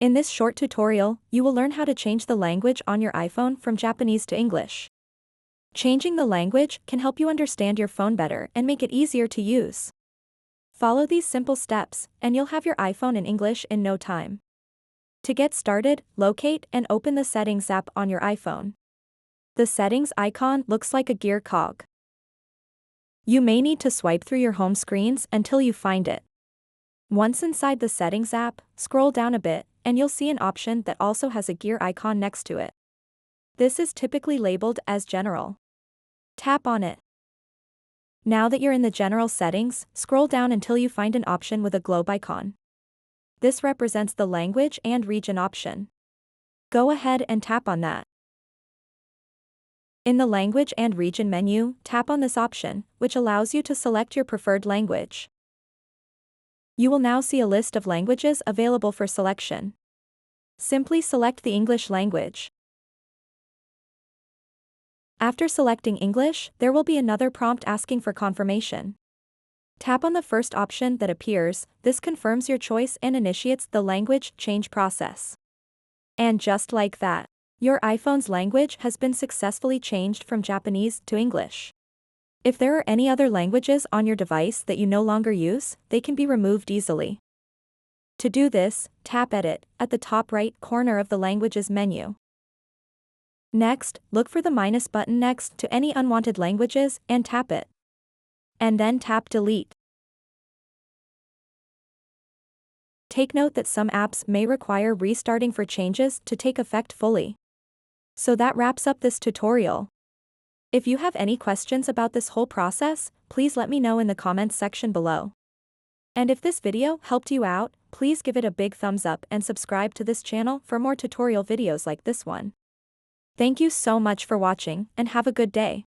In this short tutorial, you will learn how to change the language on your iPhone from Japanese to English. Changing the language can help you understand your phone better and make it easier to use. Follow these simple steps, and you'll have your iPhone in English in no time. To get started, locate and open the Settings app on your iPhone. The Settings icon looks like a gear cog. You may need to swipe through your home screens until you find it. Once inside the Settings app, scroll down a bit, and you'll see an option that also has a gear icon next to it. This is typically labeled as General. Tap on it. Now that you're in the General settings, scroll down until you find an option with a globe icon. This represents the language and region option. Go ahead and tap on that. In the Language and Region menu, tap on this option, which allows you to select your preferred language. You will now see a list of languages available for selection. Simply select the English language. After selecting English, there will be another prompt asking for confirmation. Tap on the first option that appears. This confirms your choice and initiates the language change process. And just like that, your iPhone's language has been successfully changed from Japanese to English. If there are any other languages on your device that you no longer use, they can be removed easily. To do this, tap Edit at the top right corner of the Languages menu. Next, look for the minus button next to any unwanted languages and tap it. And then tap Delete. Take note that some apps may require restarting for changes to take effect fully. So that wraps up this tutorial. If you have any questions about this whole process, please let me know in the comments section below. And if this video helped you out, please give it a big thumbs up and subscribe to this channel for more tutorial videos like this one. Thank you so much for watching, and have a good day.